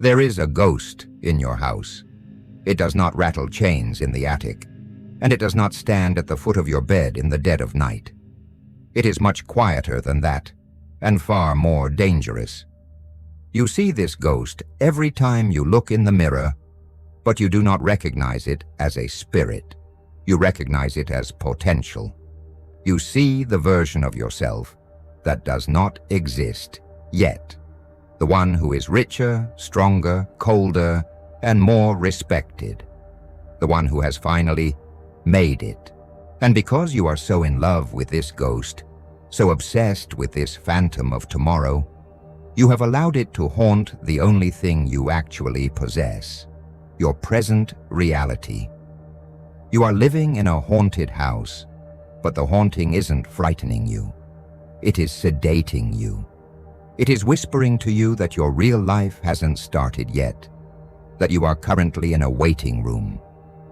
There is a ghost in your house. It does not rattle chains in the attic, and it does not stand at the foot of your bed in the dead of night. It is much quieter than that, and far more dangerous. You see this ghost every time you look in the mirror, but you do not recognize it as a spirit. You recognize it as potential. You see the version of yourself that does not exist yet. The one who is richer, stronger, colder, and more respected. The one who has finally made it. And because you are so in love with this ghost, so obsessed with this phantom of tomorrow, you have allowed it to haunt the only thing you actually possess, your present reality. You are living in a haunted house, but the haunting isn't frightening you. It is sedating you. It is whispering to you that your real life hasn't started yet, that you are currently in a waiting room,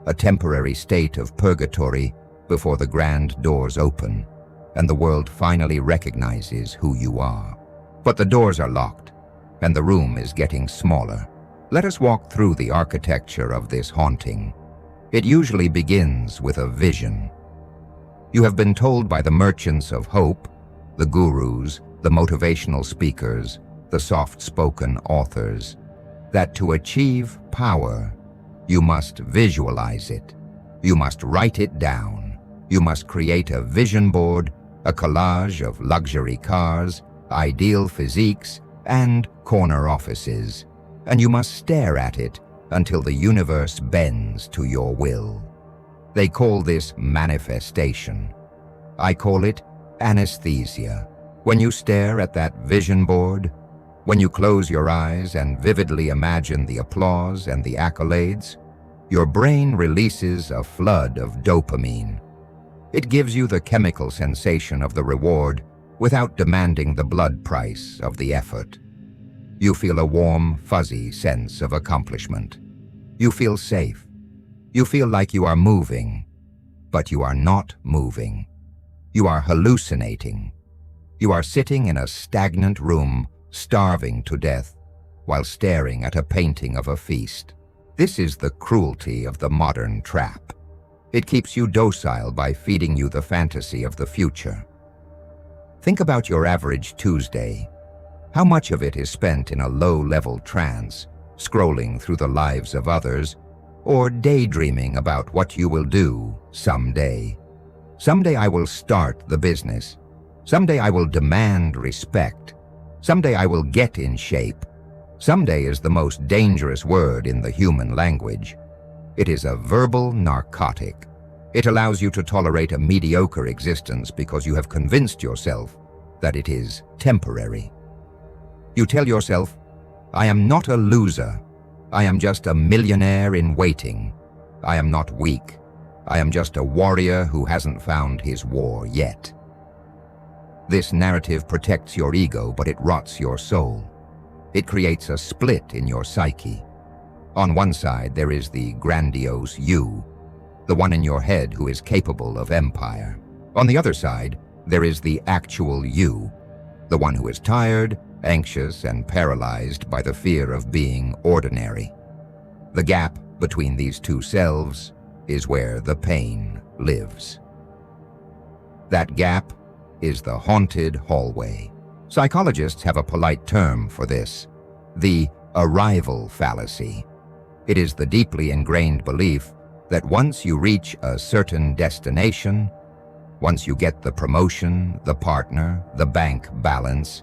a temporary state of purgatory before the grand doors open and the world finally recognizes who you are. But the doors are locked, and the room is getting smaller. Let us walk through the architecture of this haunting. It usually begins with a vision. You have been told by the merchants of hope, the gurus, the motivational speakers, the soft-spoken authors, that to achieve power, you must visualize it. You must write it down. You must create a vision board, a collage of luxury cars, ideal physiques, and corner offices, and you must stare at it until the universe bends to your will. They call this manifestation. I call it anesthesia. When you stare at that vision board, when you close your eyes and vividly imagine the applause and the accolades, your brain releases a flood of dopamine. It gives you the chemical sensation of the reward without demanding the blood price of the effort. You feel a warm, fuzzy sense of accomplishment. You feel safe. You feel like you are moving, but you are not moving. You are hallucinating. You are sitting in a stagnant room, starving to death, while staring at a painting of a feast. This is the cruelty of the modern trap. It keeps you docile by feeding you the fantasy of the future. Think about your average Tuesday. How much of it is spent in a low-level trance, scrolling through the lives of others, or daydreaming about what you will do someday? Someday I will start the business. Someday I will demand respect. Someday I will get in shape. Someday is the most dangerous word in the human language. It is a verbal narcotic. It allows you to tolerate a mediocre existence because you have convinced yourself that it is temporary. You tell yourself, I am not a loser. I am just a millionaire in waiting. I am not weak. I am just a warrior who hasn't found his war yet. This narrative protects your ego, but it rots your soul. It creates a split in your psyche. On one side, there is the grandiose you, the one in your head who is capable of empire. On the other side, there is the actual you, the one who is tired, anxious, and paralyzed by the fear of being ordinary. The gap between these two selves is where the pain lives. That gap is the haunted hallway. Psychologists have a polite term for this, the arrival fallacy. It is the deeply ingrained belief that once you reach a certain destination, once you get the promotion, the partner, the bank balance,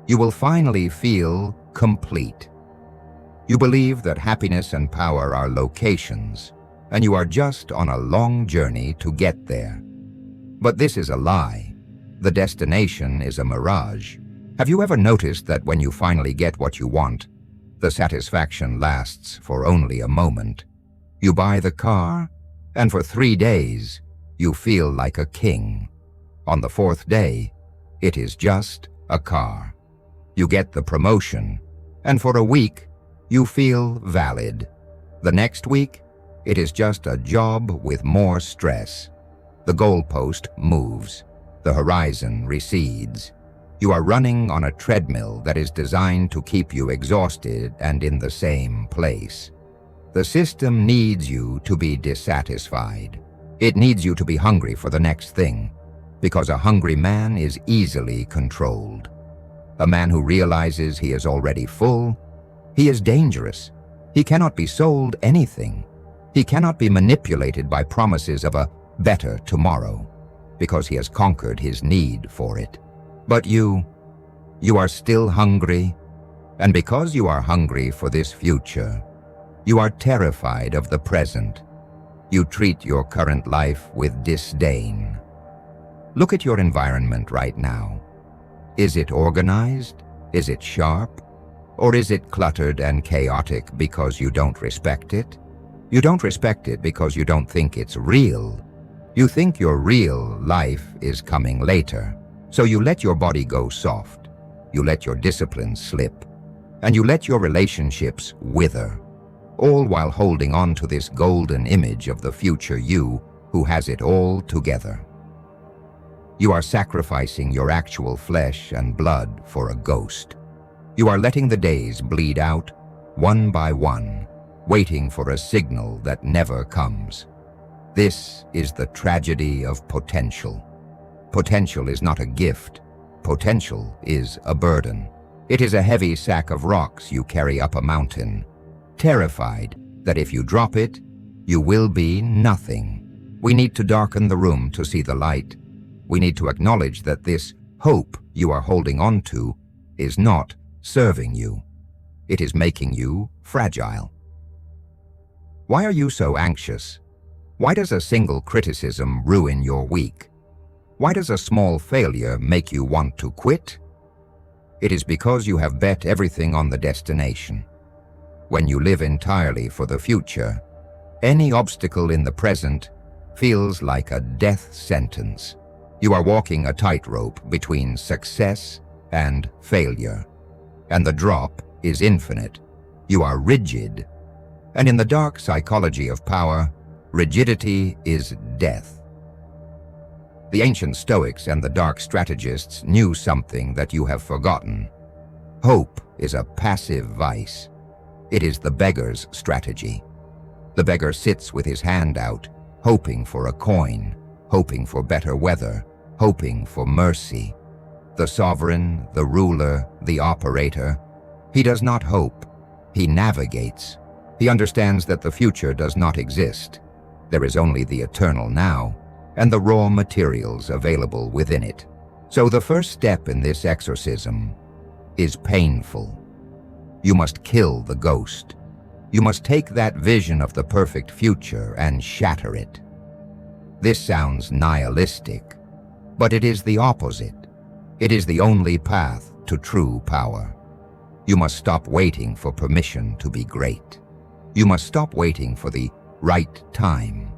you will finally feel complete. You believe that happiness and power are locations, and you are just on a long journey to get there. But this is a lie. The destination is a mirage. Have you ever noticed that when you finally get what you want, the satisfaction lasts for only a moment? You buy the car, and for 3 days, you feel like a king. On the 4th day, it is just a car. You get the promotion, and for a week, you feel valid. The next week, it is just a job with more stress. The goalpost moves. The horizon recedes. You are running on a treadmill that is designed to keep you exhausted and in the same place. The system needs you to be dissatisfied. It needs you to be hungry for the next thing, because a hungry man is easily controlled. A man who realizes he is already full, he is dangerous. He cannot be sold anything. He cannot be manipulated by promises of a better tomorrow, because he has conquered his need for it. But you are still hungry, and because you are hungry for this future, you are terrified of the present. You treat your current life with disdain. Look at your environment right now. Is it organized? Is it sharp? Or is it cluttered and chaotic because you don't respect it? You don't respect it because you don't think it's real. You think your real life is coming later. So you let your body go soft. You let your discipline slip. And you let your relationships wither, all while holding on to this golden image of the future you who has it all together. You are sacrificing your actual flesh and blood for a ghost. You are letting the days bleed out, one by one, waiting for a signal that never comes. This is the tragedy of potential. Potential is not a gift. Potential is a burden. It is a heavy sack of rocks you carry up a mountain, terrified that if you drop it, you will be nothing. We need to darken the room to see the light. We need to acknowledge that this hope you are holding on to is not serving you. It is making you fragile. Why are you so anxious? Why does a single criticism ruin your week? Why does a small failure make you want to quit? It is because you have bet everything on the destination. When you live entirely for the future, any obstacle in the present feels like a death sentence. You are walking a tightrope between success and failure, and the drop is infinite. You are rigid, and in the dark psychology of power, rigidity is death. The ancient Stoics and the dark strategists knew something that you have forgotten. Hope is a passive vice. It is the beggar's strategy. The beggar sits with his hand out, hoping for a coin, hoping for better weather, hoping for mercy. The sovereign, the ruler, the operator, he does not hope. He navigates. He understands that the future does not exist. There is only the eternal now, and the raw materials available within it. So the first step in this exorcism is painful. You must kill the ghost. You must take that vision of the perfect future and shatter it. This sounds nihilistic, but it is the opposite. It is the only path to true power. You must stop waiting for permission to be great. You must stop waiting for the right time.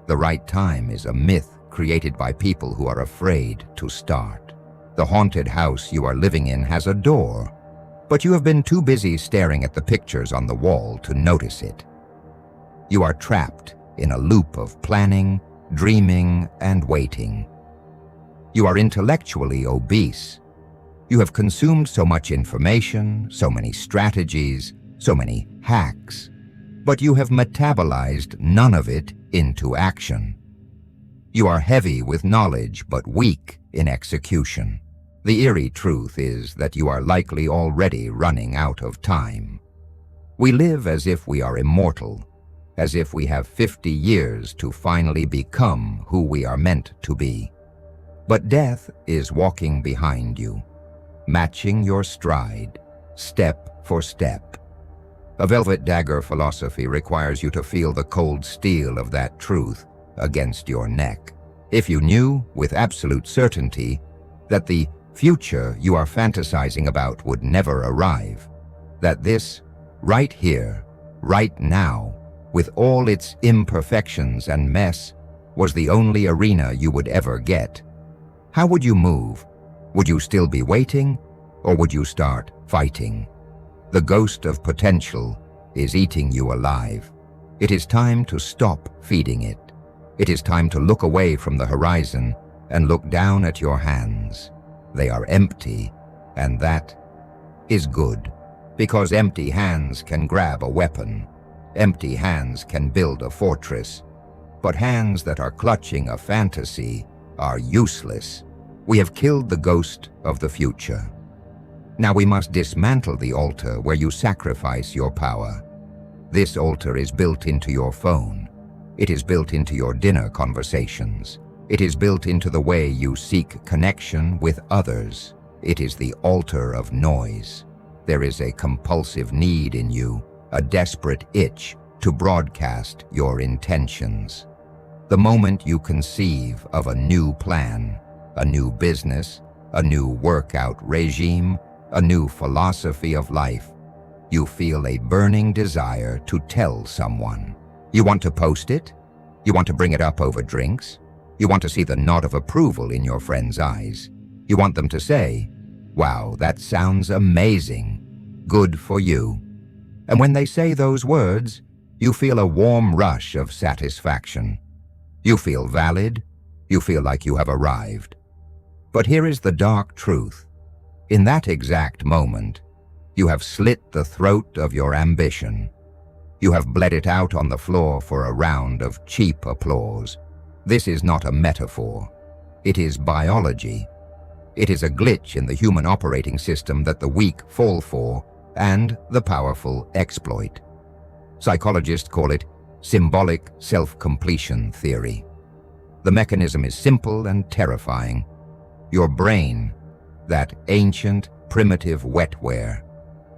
The right time is a myth created by people who are afraid to start. The haunted house you are living in has a door, but you have been too busy staring at the pictures on the wall to notice it. You are trapped in a loop of planning, dreaming, and waiting. You are intellectually obese. You have consumed so much information, so many strategies, so many hacks, but you have metabolized none of it into action. You are heavy with knowledge but weak in execution. The eerie truth is that you are likely already running out of time. We live as if we are immortal, as if we have 50 years to finally become who we are meant to be. But death is walking behind you, matching your stride, step for step. A Velvet Dagger philosophy requires you to feel the cold steel of that truth against your neck. If you knew with absolute certainty that the future you are fantasizing about would never arrive, that this, right here, right now, with all its imperfections and mess, was the only arena you would ever get, how would you move? Would you still be waiting, or would you start fighting? The ghost of potential is eating you alive. It is time to stop feeding it. It is time to look away from the horizon and look down at your hands. They are empty, and that is good, because empty hands can grab a weapon. Empty hands can build a fortress, but hands that are clutching a fantasy are useless. We have killed the ghost of the future. Now we must dismantle the altar where you sacrifice your power. This altar is built into your phone. It is built into your dinner conversations. It is built into the way you seek connection with others. It is the altar of noise. There is a compulsive need in you, a desperate itch to broadcast your intentions. The moment you conceive of a new plan, a new business, a new workout regime, a new philosophy of life, you feel a burning desire to tell someone. You want to post it? You want to bring it up over drinks? You want to see the nod of approval in your friends' eyes. You want them to say, "Wow, that sounds amazing. Good for you." And when they say those words, you feel a warm rush of satisfaction. You feel valid. You feel like you have arrived. But here is the dark truth. In that exact moment, you have slit the throat of your ambition. You have bled it out on the floor for a round of cheap applause. This is not a metaphor. It is biology. It is a glitch in the human operating system that the weak fall for and the powerful exploit. Psychologists call it symbolic self-completion theory. The mechanism is simple and terrifying. Your brain, that ancient, primitive wetware,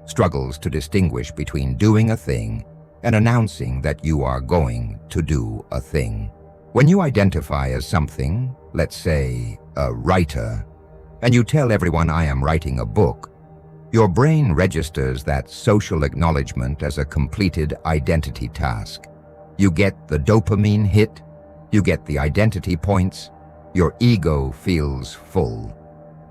struggles to distinguish between doing a thing and announcing that you are going to do a thing. When you identify as something, let's say a writer, and you tell everyone I am writing a book, your brain registers that social acknowledgement as a completed identity task. You get the dopamine hit, you get the identity points, your ego feels full.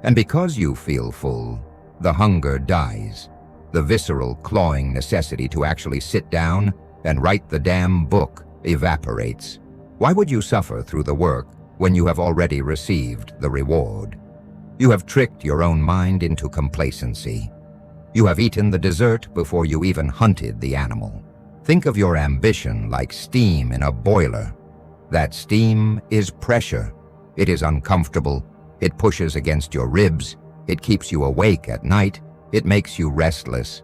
And because you feel full, the hunger dies. The visceral, clawing necessity to actually sit down and write the damn book evaporates. Why would you suffer through the work when you have already received the reward? You have tricked your own mind into complacency. You have eaten the dessert before you even hunted the animal. Think of your ambition like steam in a boiler. That steam is pressure. It is uncomfortable. It pushes against your ribs. It keeps you awake at night. It makes you restless.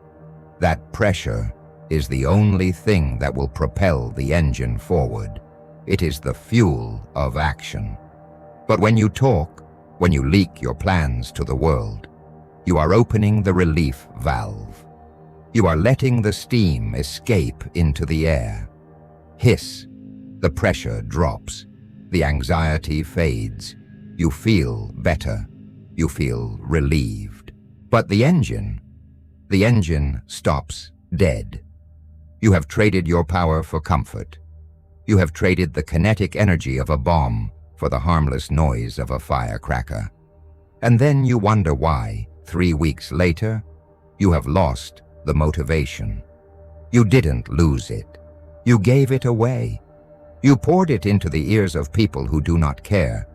That pressure is the only thing that will propel the engine forward. It is the fuel of action. But when you talk, when you leak your plans to the world, you are opening the relief valve. You are letting the steam escape into the air. Hiss. The pressure drops. The anxiety fades. You feel better. You feel relieved. But the engine stops dead. You have traded your power for comfort. You have traded the kinetic energy of a bomb for the harmless noise of a firecracker. And then you wonder why, 3 weeks later, you have lost the motivation. You didn't lose it. You gave it away. You poured it into the ears of people who do not care,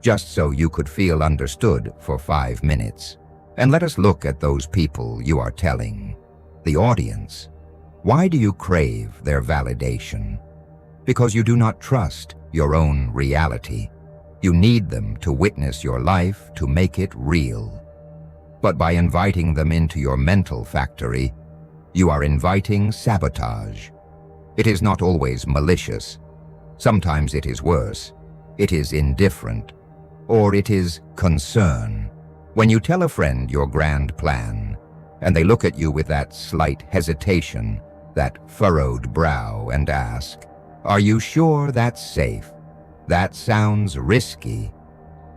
just so you could feel understood for 5 minutes. And let us look at those people you are telling, the audience. Why do you crave their validation? Because you do not trust your own reality. You need them to witness your life to make it real. But by inviting them into your mental factory, you are inviting sabotage. It is not always malicious. Sometimes it is worse. It is indifferent. Or it is concern. When you tell a friend your grand plan, and they look at you with that slight hesitation, that furrowed brow, and ask, "Are you sure that's safe? That sounds risky."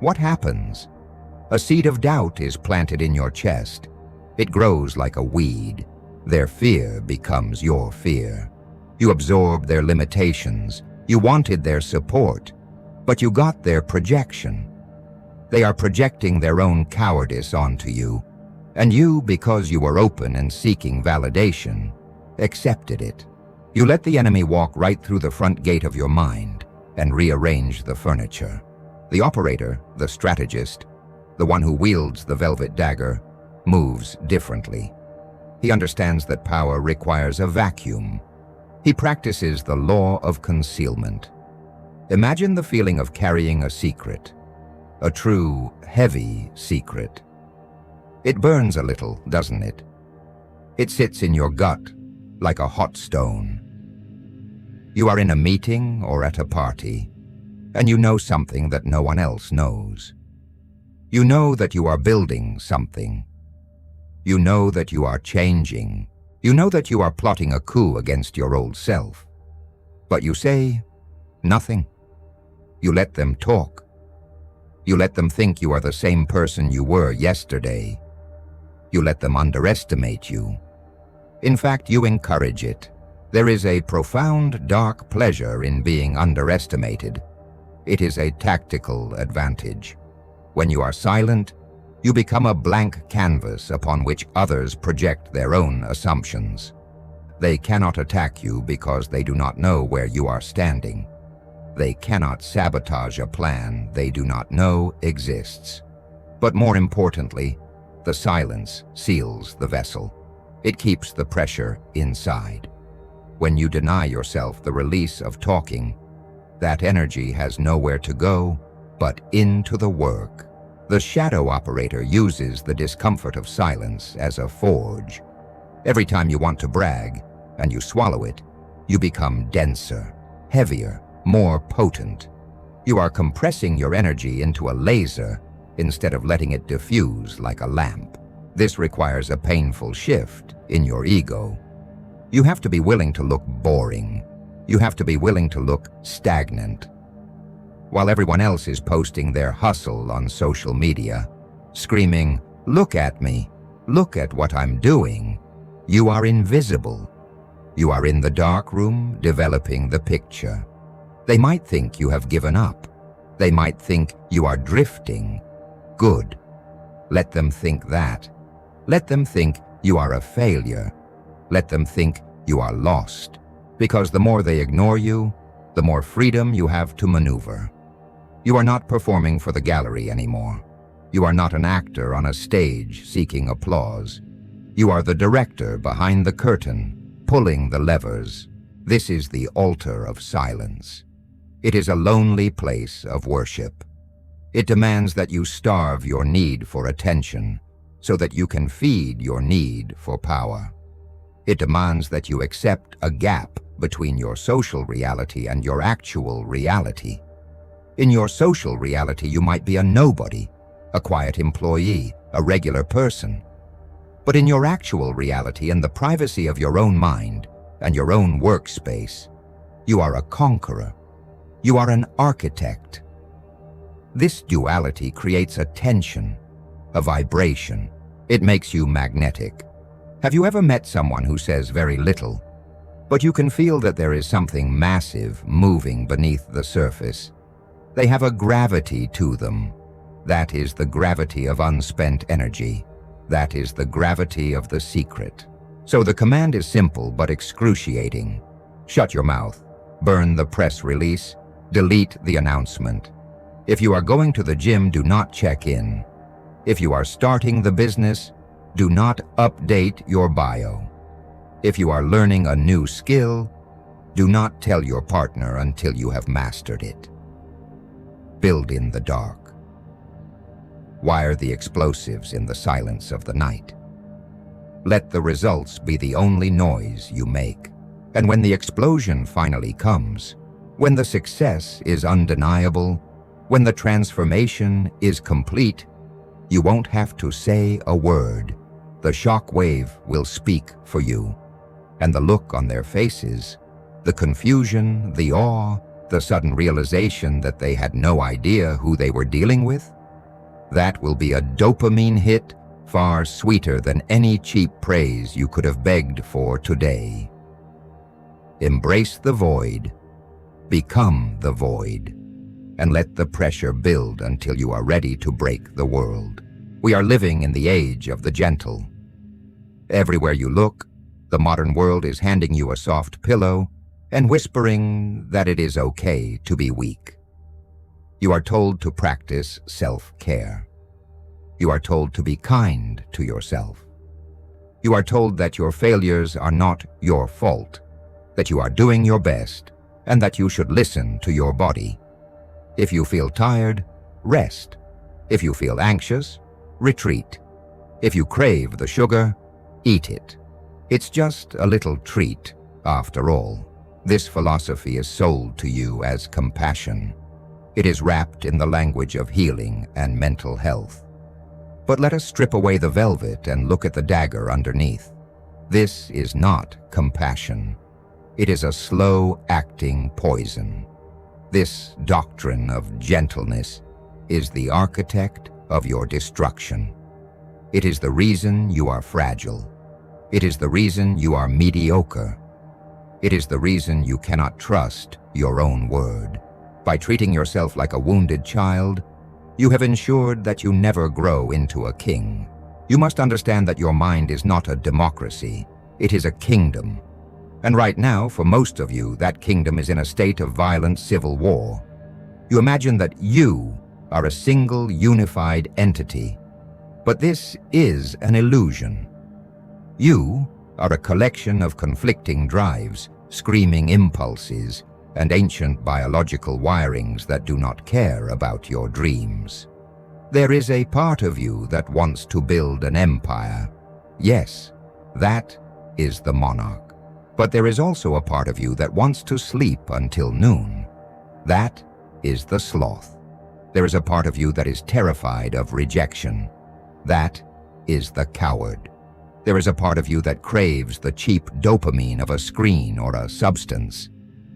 What happens? A seed of doubt is planted in your chest. It grows like a weed. Their fear becomes your fear. You absorb their limitations. You wanted their support, but you got their projection. They are projecting their own cowardice onto you, and you, because you were open and seeking validation, accepted it. You let the enemy walk right through the front gate of your mind and rearrange the furniture. The operator, the strategist, The one who wields the Velvet Dagger moves differently. He understands that power requires a vacuum. He practices the law of concealment. Imagine the feeling of carrying a secret, a true, heavy secret. It burns a little, doesn't it? It sits in your gut like a hot stone. You are in a meeting or at a party, and you know something that no one else knows. You know that you are building something. You know that you are changing. You know that you are plotting a coup against your old self. But you say nothing. You let them talk. You let them think you are the same person you were yesterday. You let them underestimate you. In fact, you encourage it. There is a profound, dark pleasure in being underestimated. It is a tactical advantage. When you are silent, you become a blank canvas upon which others project their own assumptions. They cannot attack you because they do not know where you are standing. They cannot sabotage a plan they do not know exists. But more importantly, the silence seals the vessel. It keeps the pressure inside. When you deny yourself the release of talking, that energy has nowhere to go but into the work. The shadow operator uses the discomfort of silence as a forge. Every time you want to brag, and you swallow it, you become denser, heavier, more potent. You are compressing your energy into a laser instead of letting it diffuse like a lamp. This requires a painful shift in your ego. You have to be willing to look boring. You have to be willing to look stagnant. While everyone else is posting their hustle on social media, screaming, "Look at me, look at what I'm doing," you are invisible. You are in the dark room developing the picture. They might think you have given up. They might think you are drifting. Good. Let them think that. Let them think you are a failure. Let them think you are lost. Because the more they ignore you, the more freedom you have to maneuver. You are not performing for the gallery anymore. You are not an actor on a stage seeking applause. You are the director behind the curtain, pulling the levers. This is the altar of silence. It is a lonely place of worship. It demands that you starve your need for attention so that you can feed your need for power. It demands that you accept a gap between your social reality and your actual reality. In your social reality, you might be a nobody, a quiet employee, a regular person. But in your actual reality, in the privacy of your own mind and your own workspace, you are a conqueror. You are an architect. This duality creates a tension, a vibration. It makes you magnetic. Have you ever met someone who says very little, but you can feel that there is something massive moving beneath the surface? They have a gravity to them. That is the gravity of unspent energy. That is the gravity of the secret. So the command is simple but excruciating. Shut your mouth. Burn the press release. Delete the announcement. If you are going to the gym, do not check in. If you are starting the business, do not update your bio. If you are learning a new skill, do not tell your partner until you have mastered it. Build in the dark. Wire the explosives in the silence of the night. Let the results be the only noise you make. And when the explosion finally comes, when the success is undeniable, when the transformation is complete, you won't have to say a word. The shock wave will speak for you. And the look on their faces, the confusion, the awe, the sudden realization that they had no idea who they were dealing with, that will be a dopamine hit far sweeter than any cheap praise you could have begged for today. Embrace the void. Become the void, and let the pressure build until you are ready to break the world. We are living in the age of the gentle. Everywhere you look, the modern world is handing you a soft pillow and whispering that it is okay to be weak. You are told to practice self-care. You are told to be kind to yourself. You are told that your failures are not your fault, that you are doing your best, and that you should listen to your body. If you feel tired, rest. If you feel anxious, retreat. If you crave the sugar, eat it. It's just a little treat, after all. This philosophy is sold to you as compassion. It is wrapped in the language of healing and mental health. But let us strip away the velvet and look at the dagger underneath. This is not compassion. It is a slow-acting poison. This doctrine of gentleness is the architect of your destruction. It is the reason you are fragile. It is the reason you are mediocre. It is the reason you cannot trust your own word. By treating yourself like a wounded child, you have ensured that you never grow into a king. You must understand that your mind is not a democracy. It is a kingdom. And right now, for most of you, that kingdom is in a state of violent civil war. You imagine that you are a single, unified entity. But this is an illusion. You are a collection of conflicting drives, screaming impulses, and ancient biological wirings that do not care about your dreams. There is a part of you that wants to build an empire. Yes, that is the monarch. But there is also a part of you that wants to sleep until noon. That is the sloth. There is a part of you that is terrified of rejection. That is the coward. There is a part of you that craves the cheap dopamine of a screen or a substance.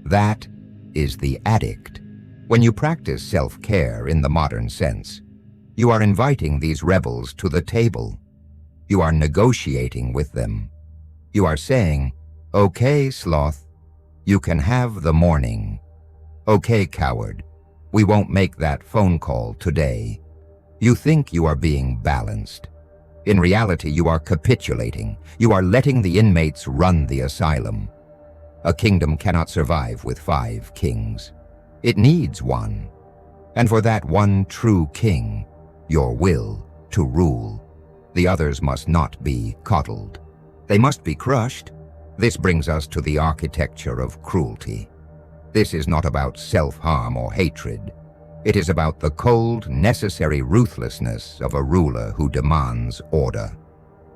That is the addict. When you practice self-care in the modern sense, you are inviting these rebels to the table. You are negotiating with them. You are saying, "Okay, sloth, you can have the morning. Okay, coward, we won't make that phone call today." You think you are being balanced. In reality, you are capitulating. You are letting the inmates run the asylum. A kingdom cannot survive with 5 kings. It needs one. And for that one true king, your will to rule, the others must not be coddled. They must be crushed. This brings us to the architecture of cruelty. This is not about self-harm or hatred. It is about the cold, necessary ruthlessness of a ruler who demands order.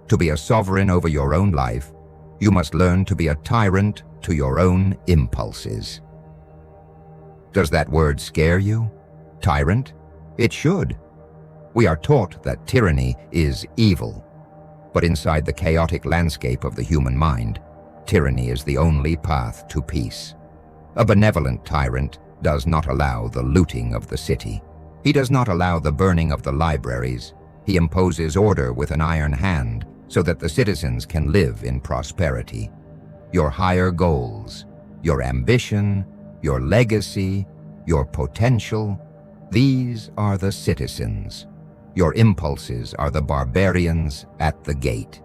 To be a sovereign over your own life, you must learn to be a tyrant to your own impulses. Does that word scare you? Tyrant? It should. We are taught that tyranny is evil. But inside the chaotic landscape of the human mind, tyranny is the only path to peace. A benevolent tyrant does not allow the looting of the city. He does not allow the burning of the libraries. He imposes order with an iron hand so that the citizens can live in prosperity. Your higher goals, your ambition, your legacy, your potential, these are the citizens. Your impulses are the barbarians at the gate.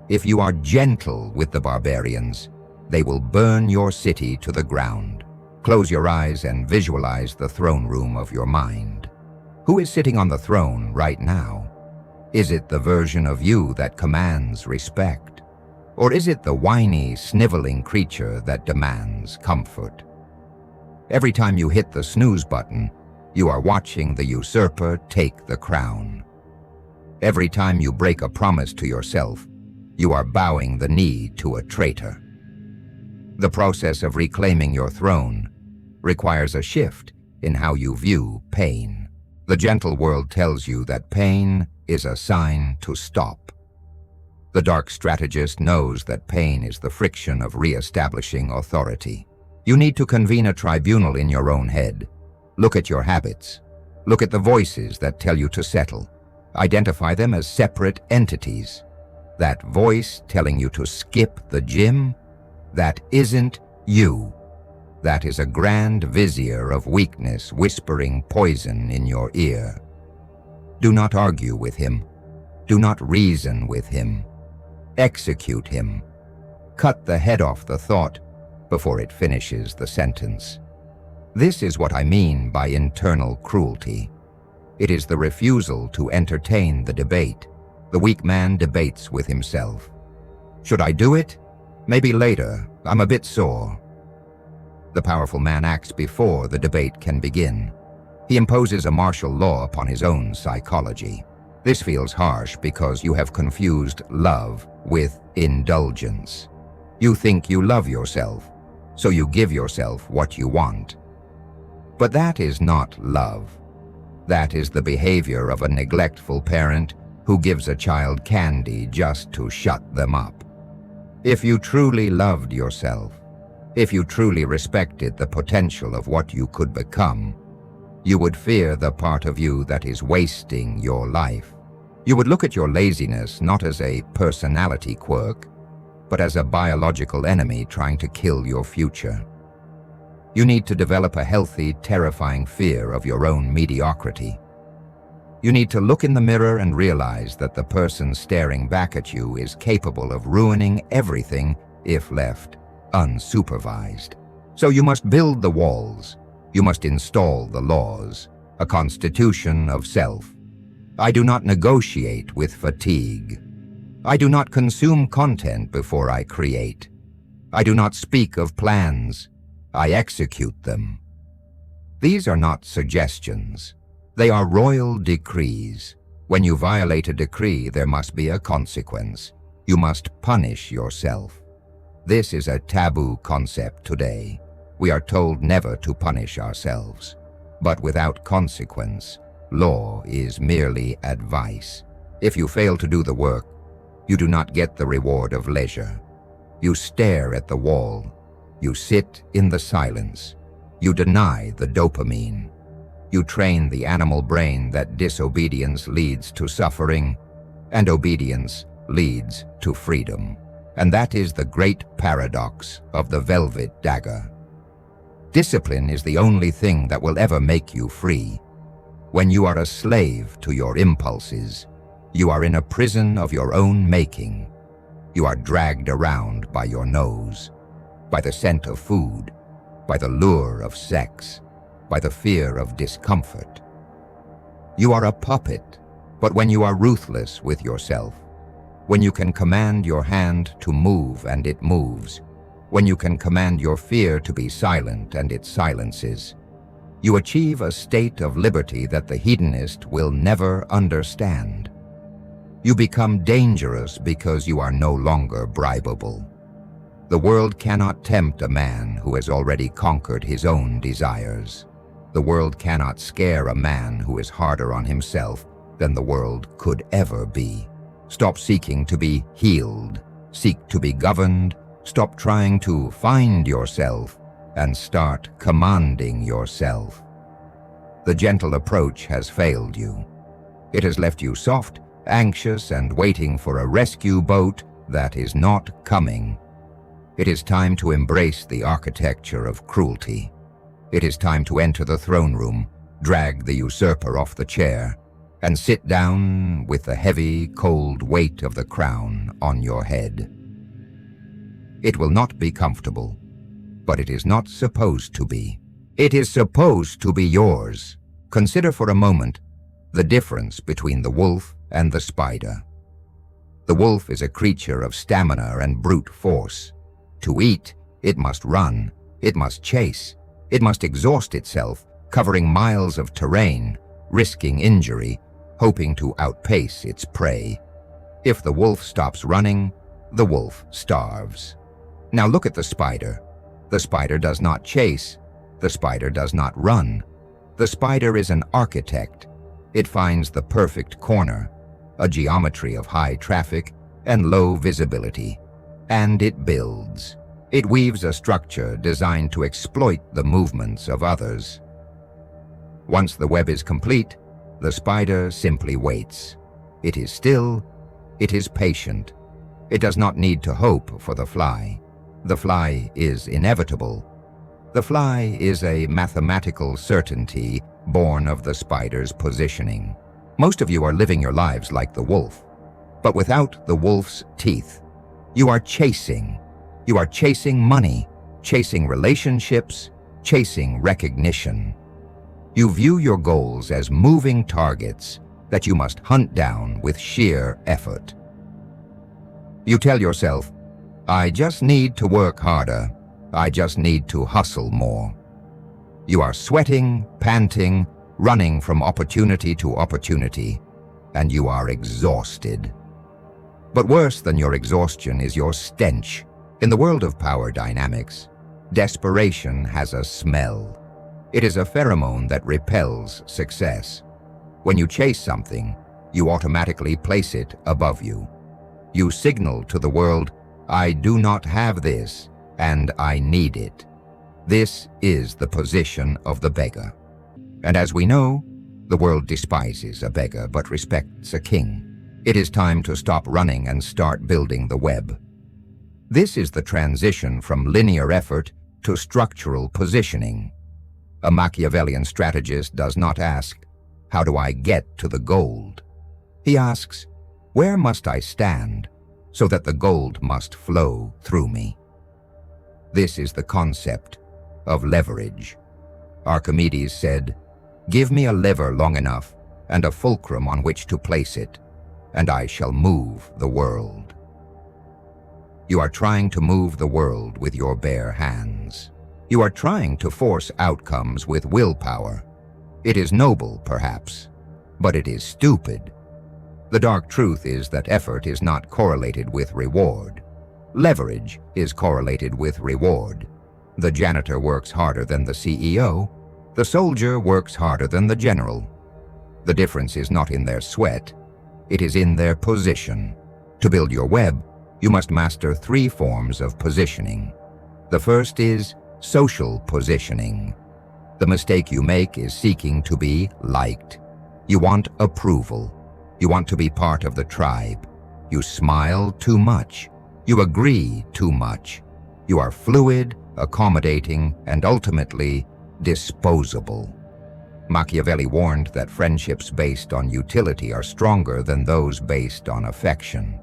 If you are gentle with the barbarians, they will burn your city to the ground. Close your eyes and visualize the throne room of your mind. Who is sitting on the throne right now? Is it the version of you that commands respect? Or is it the whiny, sniveling creature that demands comfort? Every time you hit the snooze button, you are watching the usurper take the crown. Every time you break a promise to yourself, you are bowing the knee to a traitor. The process of reclaiming your throne requires a shift in how you view pain. The gentle world tells you that pain is a sign to stop. The dark strategist knows that pain is the friction of re-establishing authority. You need to convene a tribunal in your own head. Look at your habits. Look at the voices that tell you to settle. Identify them as separate entities. That voice telling you to skip the gym, that isn't you. That is a grand vizier of weakness whispering poison in your ear. Do not argue with him. Do not reason with him. Execute him. Cut the head off the thought before it finishes the sentence. This is what I mean by internal cruelty. It is the refusal to entertain the debate. The weak man debates with himself. Should I do it? Maybe later. I'm a bit sore. The powerful man acts before the debate can begin. He imposes a martial law upon his own psychology. This feels harsh because you have confused love with indulgence. You think you love yourself, so you give yourself what you want. But that is not love. That is the behavior of a neglectful parent who gives a child candy just to shut them up. If you truly loved yourself, if you truly respected the potential of what you could become, you would fear the part of you that is wasting your life. You would look at your laziness not as a personality quirk, but as a biological enemy trying to kill your future. You need to develop a healthy, terrifying fear of your own mediocrity. You need to look in the mirror and realize that the person staring back at you is capable of ruining everything if left unsupervised. So you must build the walls. You must install the laws, a constitution of self. I do not negotiate with fatigue. I do not consume content before I create. I do not speak of plans. I execute them. These are not suggestions. They are royal decrees. When you violate a decree, there must be a consequence. You must punish yourself. This is a taboo concept today. We are told never to punish ourselves. But without consequence, law is merely advice. If you fail to do the work, you do not get the reward of leisure. You stare at the wall. You sit in the silence. You deny the dopamine. You train the animal brain that disobedience leads to suffering, and obedience leads to freedom. And that is the great paradox of the Velvet Dagger. Discipline is the only thing that will ever make you free. When you are a slave to your impulses, you are in a prison of your own making. You are dragged around by your nose, by the scent of food, by the lure of sex, by the fear of discomfort. You are a puppet, but when you are ruthless with yourself, when you can command your hand to move and it moves, when you can command your fear to be silent and it silences, you achieve a state of liberty that the hedonist will never understand. You become dangerous because you are no longer bribable. The world cannot tempt a man who has already conquered his own desires. The world cannot scare a man who is harder on himself than the world could ever be. Stop seeking to be healed. Seek to be governed. Stop trying to find yourself and start commanding yourself. The gentle approach has failed you. It has left you soft, anxious, and waiting for a rescue boat that is not coming. It is time to embrace the architecture of cruelty. It is time to enter the throne room, drag the usurper off the chair, and sit down with the heavy, cold weight of the crown on your head. It will not be comfortable, but it is not supposed to be. It is supposed to be yours. Consider for a moment the difference between the wolf and the spider. The wolf is a creature of stamina and brute force. To eat, it must run, it must chase, it must exhaust itself, covering miles of terrain, risking injury, hoping to outpace its prey. If the wolf stops running, the wolf starves. Now look at the spider. The spider does not chase. The spider does not run. The spider is an architect. It finds the perfect corner, a geometry of high traffic and low visibility, and it builds. It weaves a structure designed to exploit the movements of others. Once the web is complete, the spider simply waits. It is still, it is patient. It does not need to hope for the fly. The fly is inevitable. The fly is a mathematical certainty born of the spider's positioning. Most of you are living your lives like the wolf, but without the wolf's teeth. You are chasing. You are chasing money, chasing relationships, chasing recognition. You view your goals as moving targets that you must hunt down with sheer effort. You tell yourself, I just need to work harder. I just need to hustle more. You are sweating, panting, running from opportunity to opportunity, and you are exhausted. But worse than your exhaustion is your stench. In the world of power dynamics, desperation has a smell. It is a pheromone that repels success. When you chase something, you automatically place it above you. You signal to the world, I do not have this, and I need it. This is the position of the beggar. And as we know, the world despises a beggar but respects a king. It is time to stop running and start building the web. This is the transition from linear effort to structural positioning. A Machiavellian strategist does not ask, how do I get to the gold? He asks, where must I stand so that the gold must flow through me? This is the concept of leverage. Archimedes said, give me a lever long enough and a fulcrum on which to place it, and I shall move the world. You are trying to move the world with your bare hands. You are trying to force outcomes with willpower. It is noble, perhaps, but it is stupid. The dark truth is that effort is not correlated with reward. Leverage is correlated with reward. The janitor works harder than the CEO. The soldier works harder than the general. The difference is not in their sweat. It is in their position. To build your web, you must master 3 forms of positioning. The first is social positioning. The mistake you make is seeking to be liked. You want approval. You want to be part of the tribe. You smile too much. You agree too much. You are fluid, accommodating, and ultimately disposable. Machiavelli warned that friendships based on utility are stronger than those based on affection.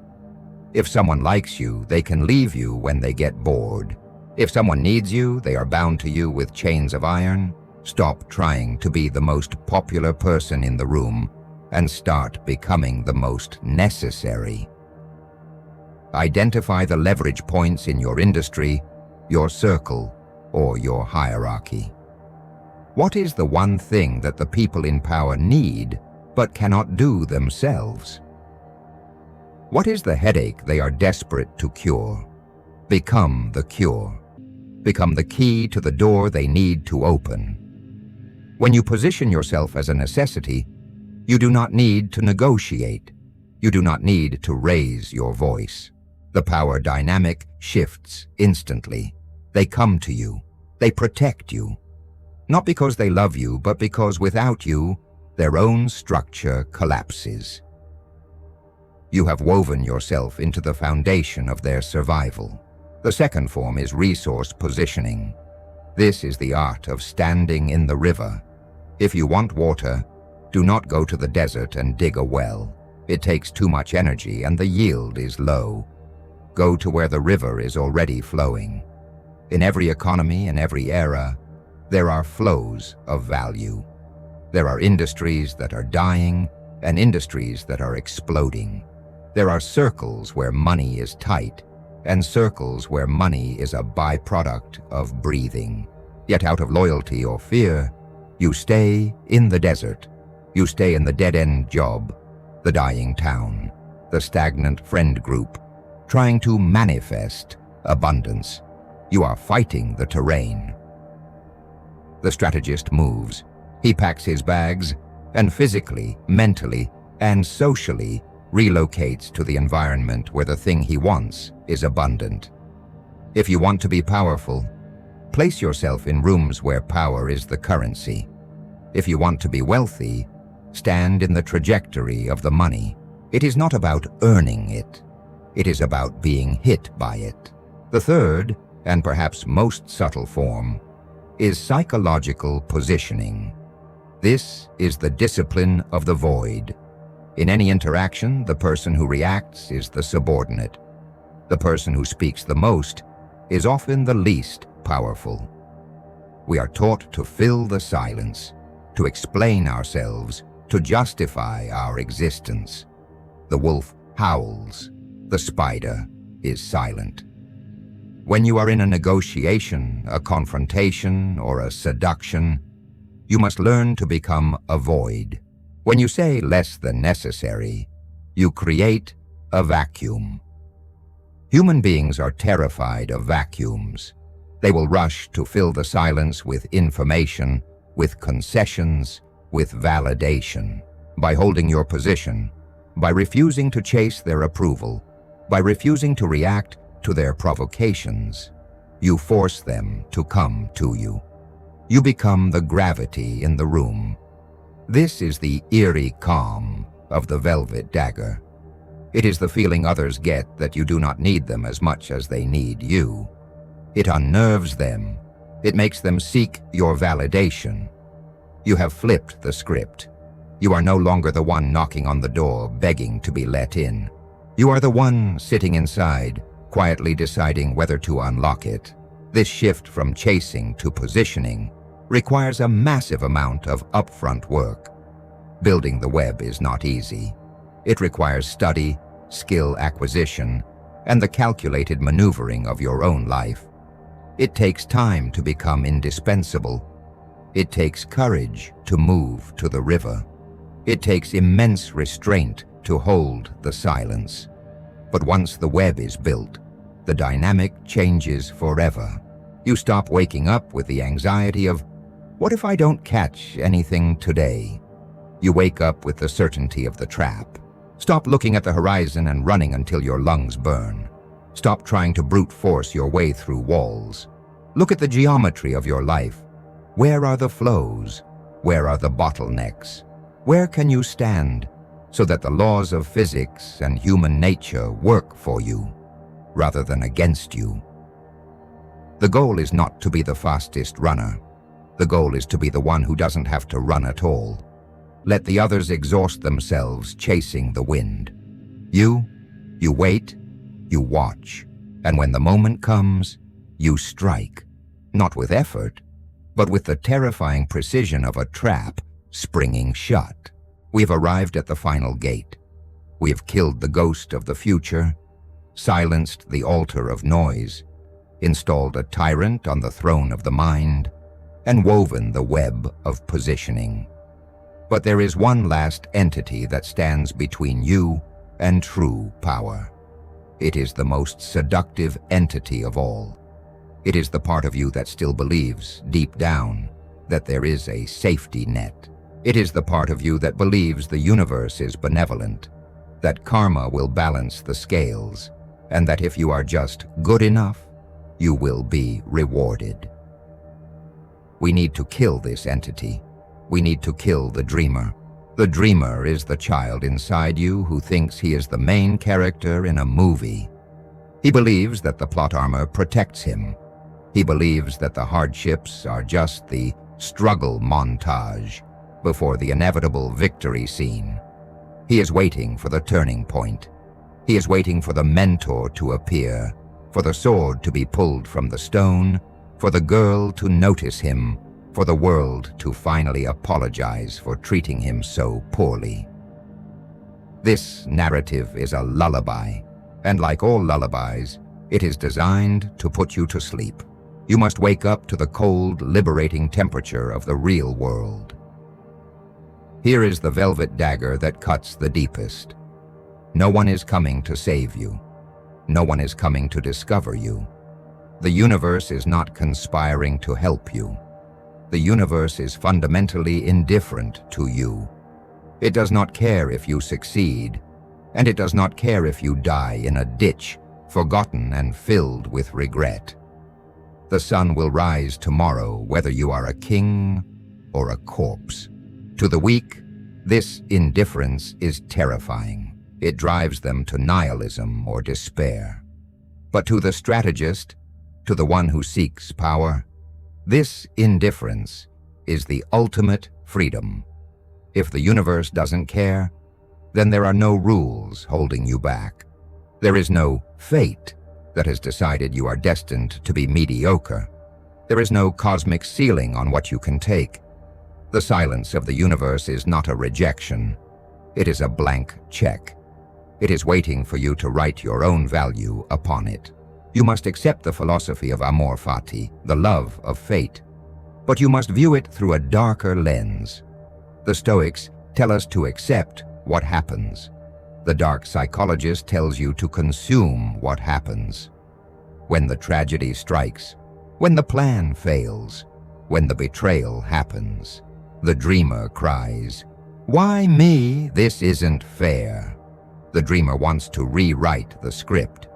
If someone likes you, they can leave you when they get bored. If someone needs you, they are bound to you with chains of iron. Stop trying to be the most popular person in the room and start becoming the most necessary. Identify the leverage points in your industry, your circle, or your hierarchy. What is the one thing that the people in power need but cannot do themselves? What is the headache they are desperate to cure? Become the cure. Become the key to the door they need to open. When you position yourself as a necessity, you do not need to negotiate. You do not need to raise your voice. The power dynamic shifts instantly. They come to you. They protect you. Not because they love you, but because without you, their own structure collapses. You have woven yourself into the foundation of their survival. The second form is resource positioning. This is the art of standing in the river. If you want water, do not go to the desert and dig a well. It takes too much energy and the yield is low. Go to where the river is already flowing. In every economy and every era, there are flows of value. There are industries that are dying and industries that are exploding. There are circles where money is tight and circles where money is a byproduct of breathing. Yet out of loyalty or fear, you stay in the desert. You stay in the dead-end job, the dying town, the stagnant friend group, trying to manifest abundance. You are fighting the terrain. The strategist moves. He packs his bags and physically, mentally, and socially relocates to the environment where the thing he wants is abundant. If you want to be powerful, place yourself in rooms where power is the currency. If you want to be wealthy, stand in the trajectory of the money. It is not about earning it. It is about being hit by it. The third, and perhaps most subtle form, is psychological positioning. This is the discipline of the void. In any interaction, the person who reacts is the subordinate. The person who speaks the most is often the least powerful. We are taught to fill the silence, to explain ourselves, to justify our existence. The wolf howls. The spider is silent. When you are in a negotiation, a confrontation, or a seduction, you must learn to become a void. When you say less than necessary, you create a vacuum. Human beings are terrified of vacuums. They will rush to fill the silence with information, with concessions, with validation. By holding your position, by refusing to chase their approval, by refusing to react to their provocations, you force them to come to you. You become the gravity in the room. This is the eerie calm of the Velvet Dagger. It is the feeling others get that you do not need them as much as they need you. It unnerves them. It makes them seek your validation. You have flipped the script. You are no longer the one knocking on the door, begging to be let in. You are the one sitting inside, quietly deciding whether to unlock it. This shift from chasing to positioning requires a massive amount of upfront work. Building the web is not easy. It requires study, skill acquisition, and the calculated maneuvering of your own life. It takes time to become indispensable. It takes courage to move to the river. It takes immense restraint to hold the silence. But once the web is built, the dynamic changes forever. You stop waking up with the anxiety of, what if I don't catch anything today? You wake up with the certainty of the trap. Stop looking at the horizon and running until your lungs burn. Stop trying to brute force your way through walls. Look at the geometry of your life. Where are the flows? Where are the bottlenecks? Where can you stand so that the laws of physics and human nature work for you rather than against you? The goal is not to be the fastest runner. The goal is to be the one who doesn't have to run at all. Let the others exhaust themselves chasing the wind. You wait, you watch, and when the moment comes, you strike, not with effort, but with the terrifying precision of a trap springing shut. We've arrived at the final gate. We have killed the ghost of the future, silenced the altar of noise, installed a tyrant on the throne of the mind, and woven the web of positioning. But there is one last entity that stands between you and true power. It is the most seductive entity of all. It is the part of you that still believes, deep down, that there is a safety net. It is the part of you that believes the universe is benevolent, that karma will balance the scales, and that if you are just good enough, you will be rewarded. We need to kill this entity. We need to kill the dreamer. The dreamer is the child inside you who thinks he is the main character in a movie. He believes that the plot armor protects him. He believes that the hardships are just the struggle montage before the inevitable victory scene. He is waiting for the turning point. He is waiting for the mentor to appear, for the sword to be pulled from the stone, for the girl to notice him, for the world to finally apologize for treating him so poorly. This narrative is a lullaby, and like all lullabies, it is designed to put you to sleep. You must wake up to the cold, liberating temperature of the real world. Here is the velvet dagger that cuts the deepest. No one is coming to save you. No one is coming to discover you. The universe is not conspiring to help you. The universe is fundamentally indifferent to you. It does not care if you succeed, and it does not care if you die in a ditch, forgotten and filled with regret. The sun will rise tomorrow, whether you are a king or a corpse. To the weak, this indifference is terrifying. It drives them to nihilism or despair. But to the strategist, to the one who seeks power, this indifference is the ultimate freedom. If the universe doesn't care, then there are no rules holding you back. There is no fate that has decided you are destined to be mediocre. There is no cosmic ceiling on what you can take. The silence of the universe is not a rejection. It is a blank check. It is waiting for you to write your own value upon it. You must accept the philosophy of amor fati, the love of fate, but you must view it through a darker lens. The Stoics tell us to accept what happens. The dark psychologist tells you to consume what happens. When the tragedy strikes, when the plan fails, when the betrayal happens, the dreamer cries, "Why me? This isn't fair." The dreamer wants to rewrite the script.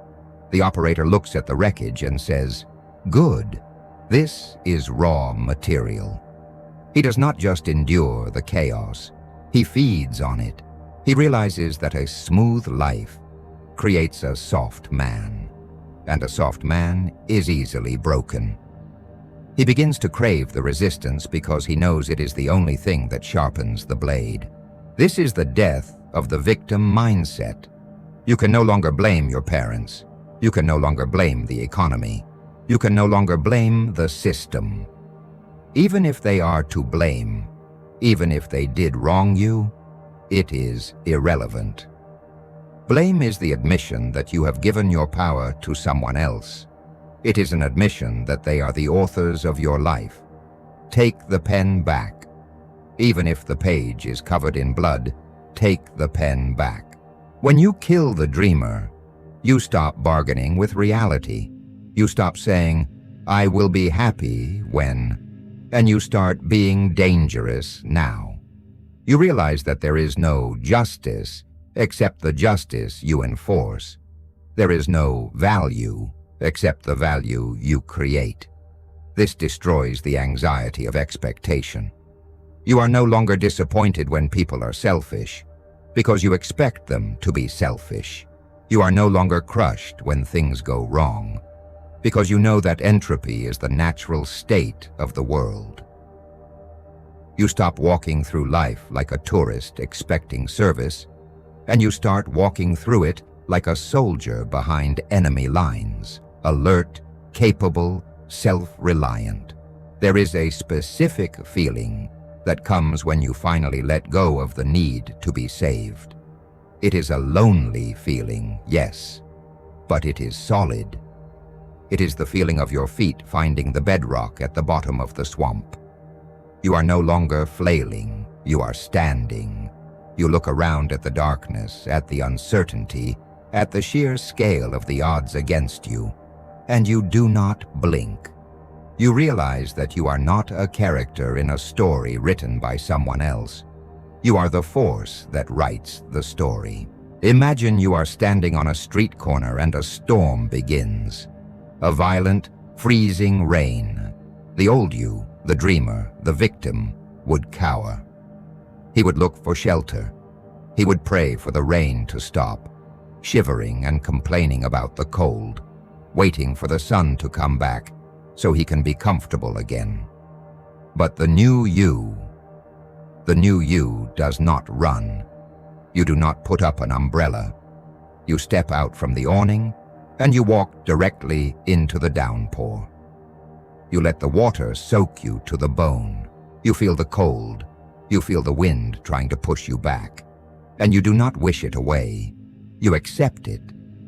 The operator looks at the wreckage and says, "Good. This is raw material." He does not just endure the chaos. He feeds on it. He realizes that a smooth life creates a soft man, and a soft man is easily broken. He begins to crave the resistance because he knows it is the only thing that sharpens the blade. This is the death of the victim mindset. You can no longer blame your parents. You can no longer blame the economy. You can no longer blame the system. Even if they are to blame, even if they did wrong you, it is irrelevant. Blame is the admission that you have given your power to someone else. It is an admission that they are the authors of your life. Take the pen back. Even if the page is covered in blood, take the pen back. When you kill the dreamer, you stop bargaining with reality. You stop saying, "I will be happy when," and you start being dangerous now. You realize that there is no justice except the justice you enforce. There is no value except the value you create. This destroys the anxiety of expectation. You are no longer disappointed when people are selfish, because you expect them to be selfish. You are no longer crushed when things go wrong, because you know that entropy is the natural state of the world. You stop walking through life like a tourist expecting service, and you start walking through it like a soldier behind enemy lines, alert, capable, self-reliant. There is a specific feeling that comes when you finally let go of the need to be saved. It is a lonely feeling, yes, but it is solid. It is the feeling of your feet finding the bedrock at the bottom of the swamp. You are no longer flailing, you are standing. You look around at the darkness, at the uncertainty, at the sheer scale of the odds against you, and you do not blink. You realize that you are not a character in a story written by someone else. You are the force that writes the story. Imagine you are standing on a street corner and a storm begins. A violent, freezing rain. The old you, the dreamer, the victim, would cower. He would look for shelter. He would pray for the rain to stop, shivering and complaining about the cold, waiting for the sun to come back so he can be comfortable again. But the new you does not run. You do not put up an umbrella. You step out from the awning and you walk directly into the downpour. You let the water soak you to the bone. You feel the cold. You feel the wind trying to push you back. And you do not wish it away. You accept it.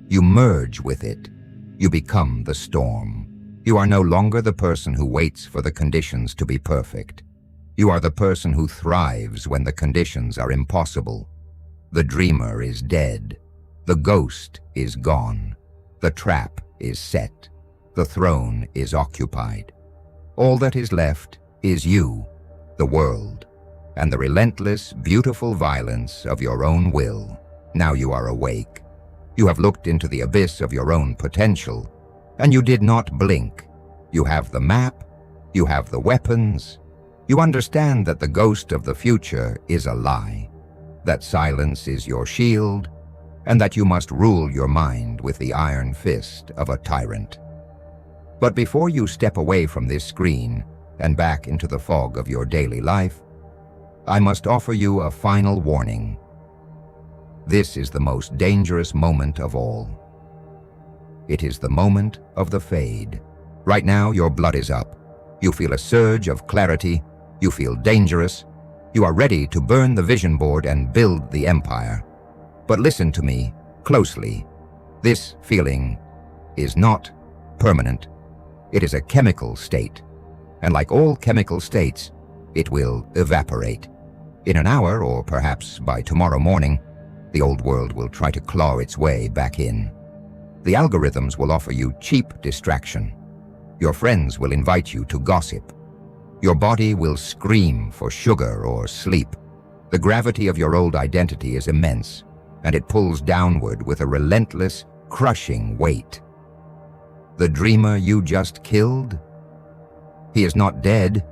You merge with it. You become the storm. You are no longer the person who waits for the conditions to be perfect. You are the person who thrives when the conditions are impossible. The dreamer is dead. The ghost is gone. The trap is set. The throne is occupied. All that is left is you, the world, and the relentless, beautiful violence of your own will. Now you are awake. You have looked into the abyss of your own potential, and you did not blink. You have the map. You have the weapons. You understand that the ghost of the future is a lie, that silence is your shield, and that you must rule your mind with the iron fist of a tyrant. But before you step away from this screen and back into the fog of your daily life, I must offer you a final warning. This is the most dangerous moment of all. It is the moment of the fade. Right now, your blood is up. You feel a surge of clarity, You feel dangerous. You are ready to burn the vision board and build the empire. But listen to me closely. This feeling is not permanent. It is a chemical state. And like all chemical states, it will evaporate. In an hour, or perhaps by tomorrow morning, the old world will try to claw its way back in. The algorithms will offer you cheap distraction. Your friends will invite you to gossip. Your body will scream for sugar or sleep. The gravity of your old identity is immense, and it pulls downward with a relentless, crushing weight. The dreamer you just killed? He is not dead.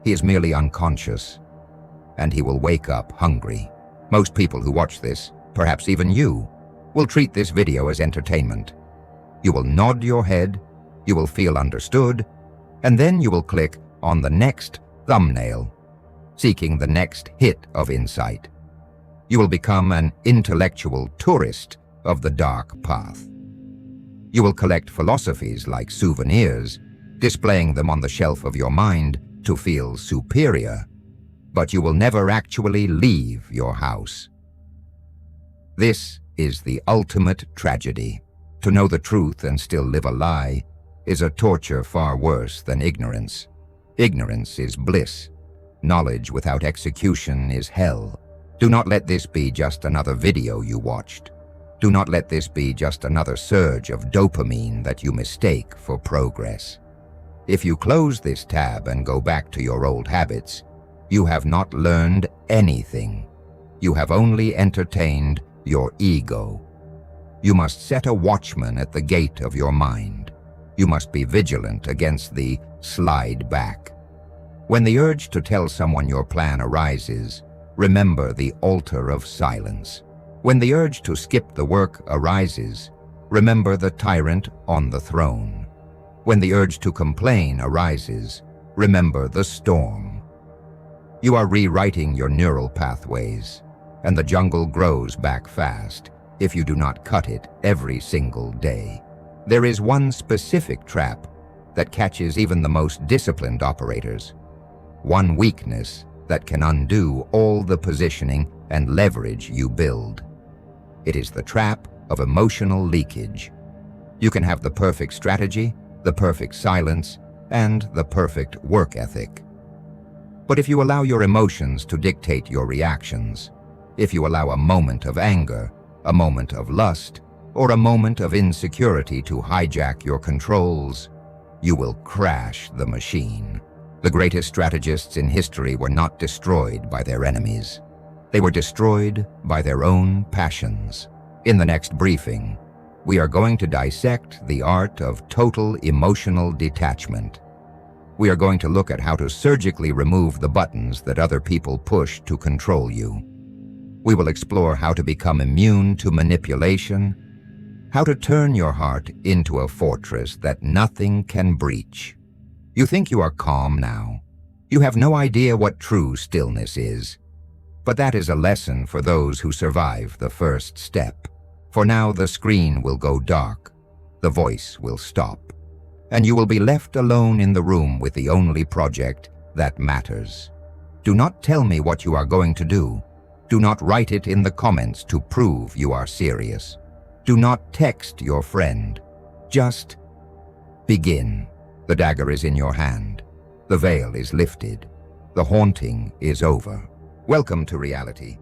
He is merely unconscious, and he will wake up hungry. Most people who watch this, perhaps even you, will treat this video as entertainment. You will nod your head, you will feel understood, and then you will click on the next thumbnail, seeking the next hit of insight. You will become an intellectual tourist of the dark path. You will collect philosophies like souvenirs, displaying them on the shelf of your mind to feel superior, but you will never actually leave your house. This is the ultimate tragedy. To know the truth and still live a lie is a torture far worse than ignorance. Ignorance is bliss. Knowledge without execution is hell. Do not let this be just another video you watched. Do not let this be just another surge of dopamine that you mistake for progress. If you close this tab and go back to your old habits, you have not learned anything. You have only entertained your ego. You must set a watchman at the gate of your mind. You must be vigilant against the slide back. When the urge to tell someone your plan arises, remember the altar of silence. When the urge to skip the work arises, remember the tyrant on the throne. When the urge to complain arises, remember the storm. You are rewriting your neural pathways, and the jungle grows back fast if you do not cut it every single day. There is one specific trap that catches even the most disciplined operators. One weakness that can undo all the positioning and leverage you build. It is the trap of emotional leakage. You can have the perfect strategy, the perfect silence, and the perfect work ethic. But if you allow your emotions to dictate your reactions, if you allow a moment of anger, a moment of lust, or a moment of insecurity to hijack your controls, you will crash the machine. The greatest strategists in history were not destroyed by their enemies. They were destroyed by their own passions. In the next briefing, we are going to dissect the art of total emotional detachment. We are going to look at how to surgically remove the buttons that other people push to control you. We will explore how to become immune to manipulation, how to turn your heart into a fortress that nothing can breach. You think you are calm now. You have no idea what true stillness is. But that is a lesson for those who survive the first step. For now the screen will go dark, the voice will stop, and you will be left alone in the room with the only project that matters. Do not tell me what you are going to do. Do not write it in the comments to prove you are serious. Do not text your friend. Just begin. The dagger is in your hand. The veil is lifted. The haunting is over. Welcome to reality.